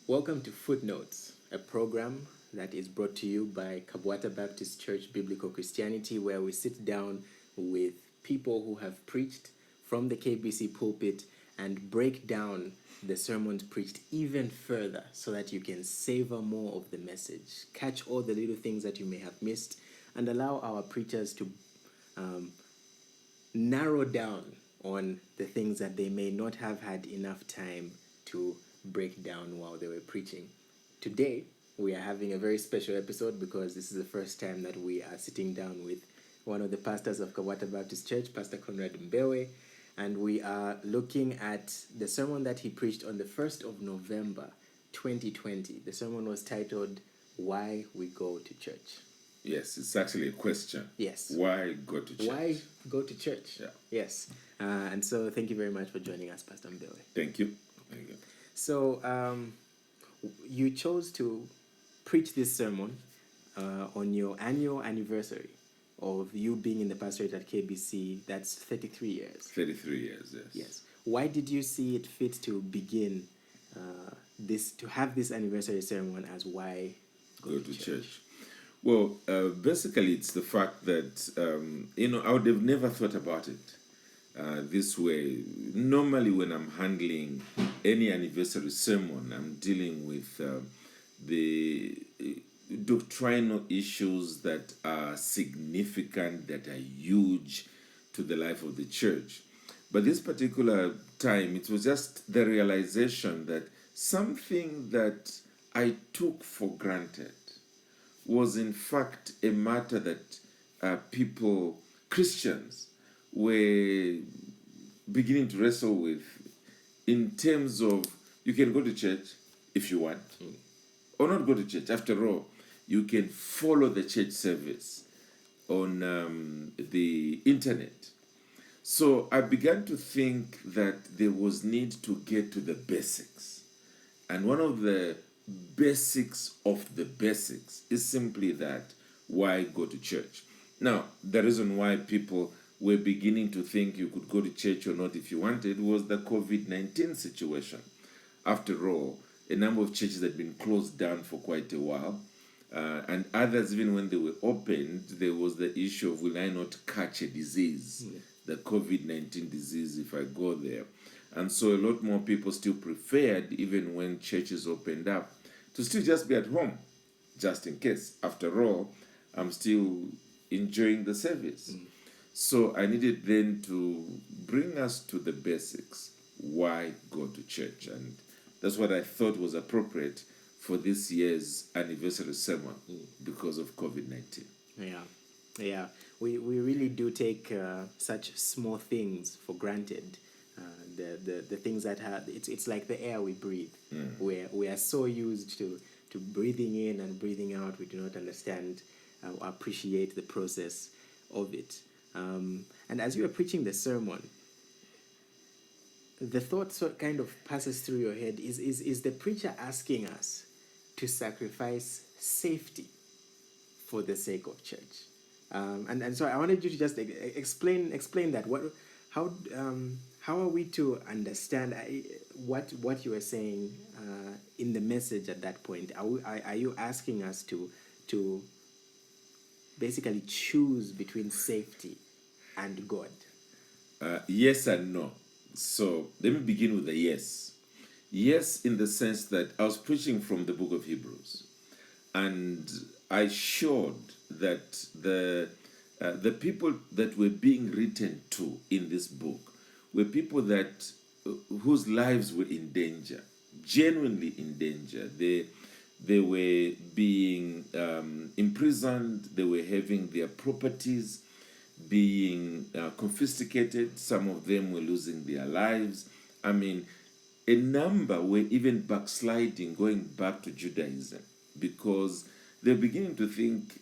Welcome to Footnotes, a program that is brought to you by Kabwata Baptist Church Biblical Christianity, where we sit down with people who have preached from the KBC pulpit and break down the sermons preached even further so that you can savor more of the message, catch all the little things that you may have missed, and allow our preachers to narrow down on the things that they may not have had enough time to break down while they were preaching. Today, we are having a very special episode because this is the first time that we are sitting down with one of the pastors of Kabwata Baptist Church, Pastor Mbewe, and we are looking at the sermon that he preached on the 1st of November, 2020. The sermon was titled, Why We Go to Church. Yes, it's actually a question. Yes. Why go to church? Why go to church? Yeah. Yes. And so thank you very much for joining us, Pastor Mbewe. Thank you. Thank you. So you chose to preach this sermon on your annual anniversary of you being in the pastorate at KBC. That's 33 years. 33 years, yes. Yes. Why did you see it fit to begin to have this anniversary sermon as why Go to church? Well, basically, it's the fact that, I would have never thought about it this way. Normally, when I'm handling any anniversary sermon, I'm dealing with the doctrinal issues that are significant, that are huge to the life of the church. But this particular time, it was just the realization that something that I took for granted was in fact a matter that people, Christians, were beginning to wrestle with in terms of you can go to church if you want, or not go to church. After all, you can follow the church service on the internet. So I began to think that there was need to get to the basics. And one of the basics of the basics is simply that, why go to church? Now, the reason why people were beginning to think you could go to church or not if you wanted was the COVID-19 situation. After all, a number of churches had been closed down for quite a while, and others, even when they were opened, there was the issue of, will I not catch a disease, the COVID-19 disease, if I go there? And so a lot more people still preferred, even when churches opened up, to still just be at home, just in case. After all, I'm still enjoying the service. So I needed then to bring us to the basics. Why go to church? And that's what I thought was appropriate for this year's anniversary sermon because of COVID-19. Yeah. We really do take such small things for granted. The things that it's like the air we breathe. We are so used to breathing in and breathing out, we do not understand or appreciate the process of it. And as you are preaching the sermon, the thought sort kind of passes through your head, is the preacher asking us to sacrifice safety for the sake of church? And so I wanted you to just explain that. How are we to understand what you are saying in the message at that point? Are you asking us to basically choose between safety and God? Yes and no. So let me begin with the yes. Yes, in the sense that I was preaching from the book of Hebrews, and I showed that the people that were being written to in this book were people that whose lives were in danger, genuinely in danger. They were being imprisoned. They were having their properties being confiscated. Some of them were losing their lives. I mean, a number were even backsliding, going back to Judaism, because they're beginning to think,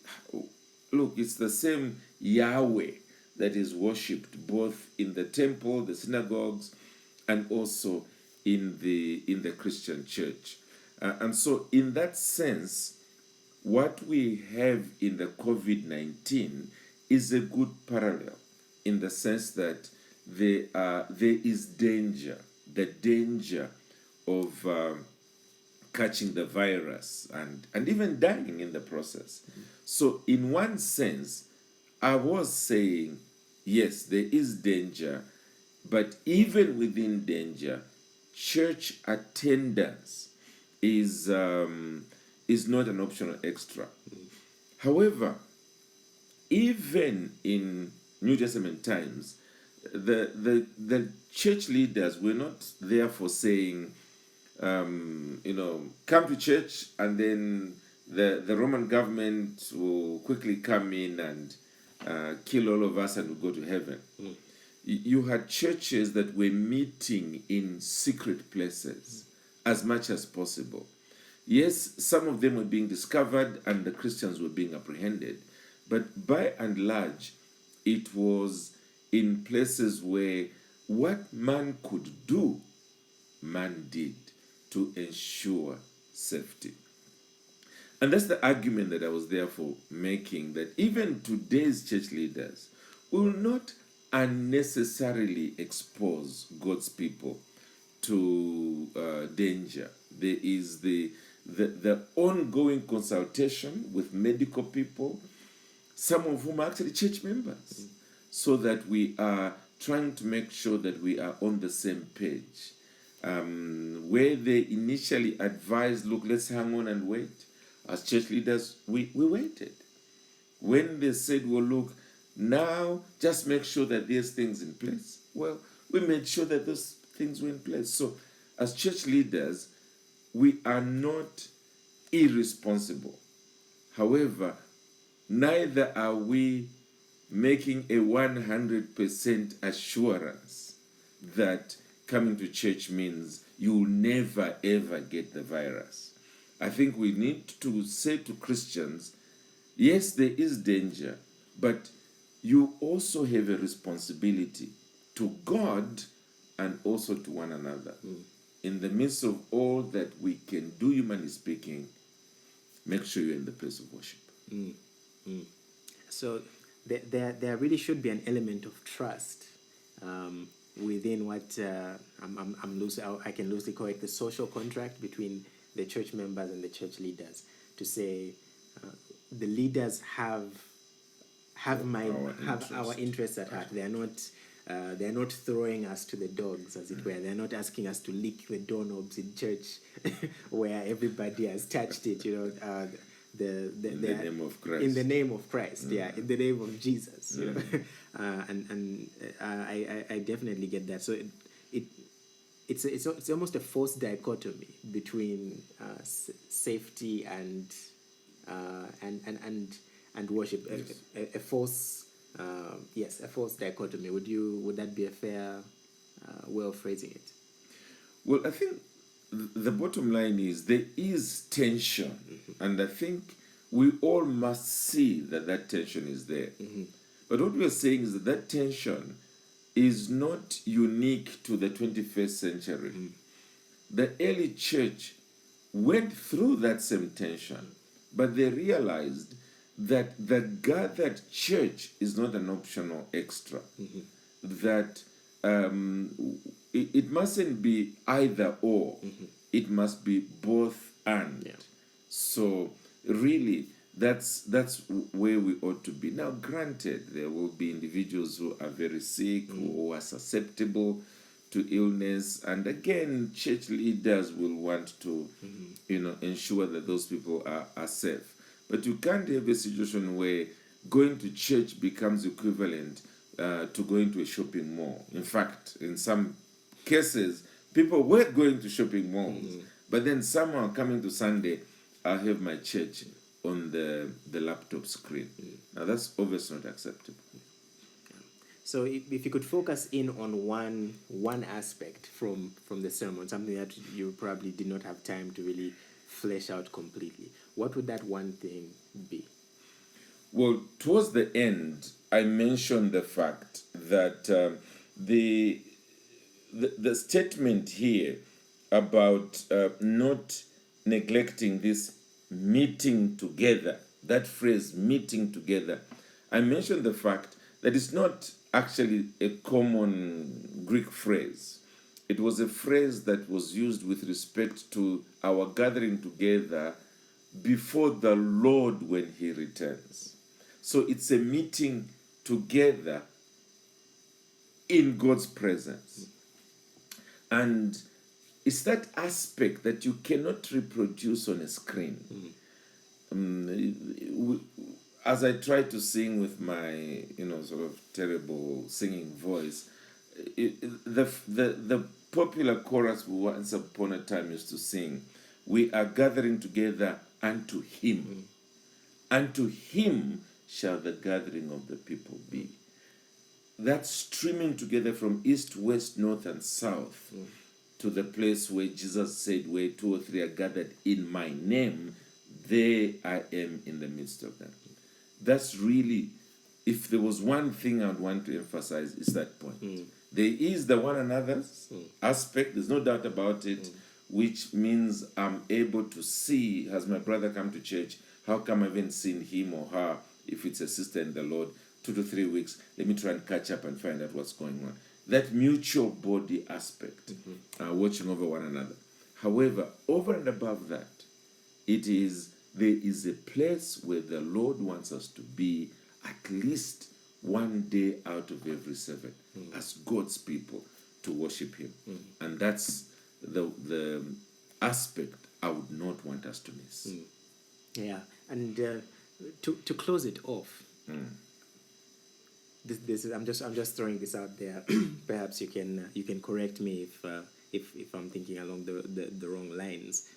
look, it's the same Yahweh that is worshipped both in the temple, the synagogues, and also in the Christian church. And so in that sense, what we have in the COVID-19 is a good parallel, in the sense that there is danger, the danger of catching the virus and even dying in the process. So, in one sense, I was saying, yes, there is danger, but even within danger, church attendance is not an optional extra. However, even in New Testament times, the church leaders were not there for saying, come to church and then the Roman government will quickly come in and kill all of us and we'll go to heaven. You had churches that were meeting in secret places as much as possible. Yes, some of them were being discovered and the Christians were being apprehended, but by and large, it was in places where what man could do, man did to ensure safety. And that's the argument that I was therefore making, that even today's church leaders will not unnecessarily expose God's people to danger. There is the ongoing consultation with medical people, some of whom are actually church members, so that we are trying to make sure that we are on the same page. Where they initially advised, look, let's hang on and wait, as church leaders, we waited. When they said, well, look, now just make sure that there's things in place, well, we made sure that those things were in place. So as church leaders, we are not irresponsible. However, neither are we making a 100% assurance that coming to church means you'll never ever get the virus. I think we need to say to Christians, yes, there is danger, but you also have a responsibility to God and also to one another. In the midst of all that we can do, humanly speaking, make sure you're in the place of worship. So there really should be an element of trust within what I can loosely call it the social contract between the church members and the church leaders, to say the leaders have our interests at heart. They are not throwing us to the dogs, as it were. They're not asking us to lick the doorknobs in church where everybody has touched it, in the name of Christ. In the name of Christ, in the name of Jesus. I definitely get that. So it's almost a false dichotomy between safety and worship. Yes. A false dichotomy. Would that be a fair way of phrasing it? Well, I think the bottom line is there is tension, and I think we all must see that tension is there. But what we are saying is that tension is not unique to the 21st century. The early church went through that same tension, but they realized that the gathered church is not an optional extra. That it mustn't be either or. It must be both and. Yeah. So really, that's where we ought to be. Now, granted, there will be individuals who are very sick, who are susceptible to illness, and again, church leaders will want to, ensure that those people are safe. But you can't have a situation where going to church becomes equivalent to going to a shopping mall. In fact, in some cases, people were going to shopping malls, but then somehow coming to Sunday, I'll have my church on the laptop screen. Now, that's obviously not acceptable. So if you could focus in on one aspect from the sermon, something that you probably did not have time to really flesh out completely, what would that one thing be? Well, towards the end, I mentioned the fact that the statement here about not neglecting this meeting together, that phrase, meeting together, I mentioned the fact that it's not actually a common Greek phrase. it was a phrase that was used with respect to our gathering together before the Lord when he returns. So it's a meeting together in God's presence. And it's that aspect that you cannot reproduce on a screen. As I try to sing with my, sort of terrible singing voice, the popular chorus we once upon a time used to sing, we are gathering together unto him. Unto him shall the gathering of the people be. That streaming together from east, west, north, and south to the place where Jesus said, where 2 or 3 are gathered in my name, there I am in the midst of them. That's really, if there was one thing I would want to emphasize, is that point. There is the one another's aspect, there's no doubt about it, which means I'm able to see, has my brother come to church, how come I haven't seen him or her, if it's a sister in the Lord, 2 to 3 weeks, let me try and catch up and find out what's going on. That mutual body aspect, watching over one another. However, over and above that, there is a place where the Lord wants us to be at least one day out of every 7 as God's people to worship him. And that's the aspect I would not want us to miss. Yeah, and to close it off, this is, I'm just throwing this out there. Perhaps you can correct me if I'm thinking along the wrong lines.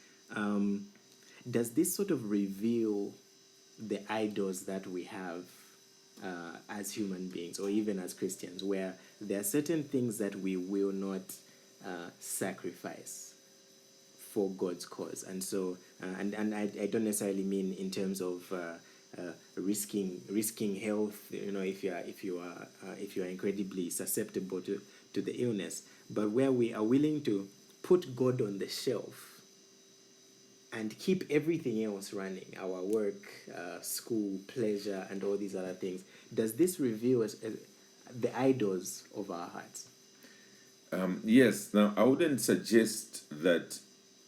Does this sort of reveal the idols that we have as human beings, or even as Christians, where there are certain things that we will not sacrifice for God's cause? And so, and I don't necessarily mean in terms of risking health, if you are incredibly susceptible to the illness, but where we are willing to put God on the shelf and keep everything else running, our work, school, pleasure, and all these other things. Does this reveal us the idols of our hearts? Yes. Now, I wouldn't suggest that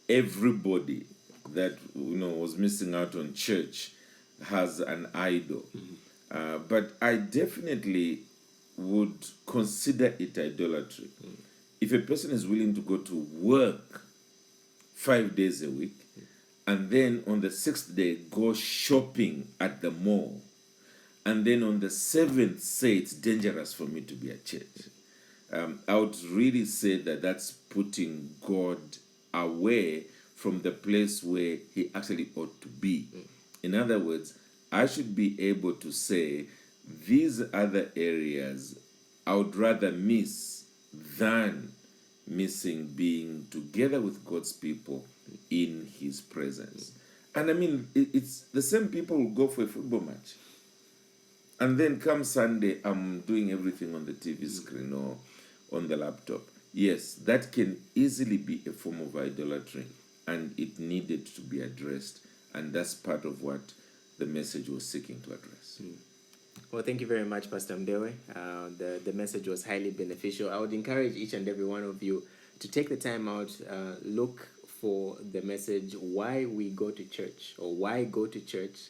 everybody that was missing out on church has an idol, but I definitely would consider it idolatry. If a person is willing to go to work 5 days a week, and then on the 6th day go shopping at the mall, and then on the 7th say it's dangerous for me to be at church, I would really say that that's putting God away from the place where he actually ought to be. In other words, I should be able to say these other areas I would rather miss than missing being together with God's people in his presence. And I mean, it's the same people who go for a football match, and then come Sunday, I'm doing everything on the TV screen or on the laptop. Yes, that can easily be a form of idolatry, and it needed to be addressed. And that's part of what the message was seeking to address. Well, thank you very much, Pastor Mbewe. The message was highly beneficial. I would encourage each and every one of you to take the time out, look for the message, why we go to church, or why go to church,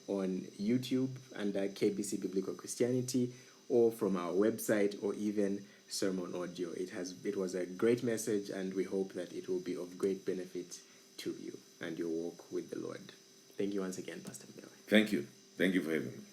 on YouTube under KBC Biblical Christianity, or from our website, or even sermon audio. It was a great message, and we hope that it will be of great benefit to you and your walk with the Lord. Thank you once again, Pastor Mbewe. Thank you. Thank you for having me.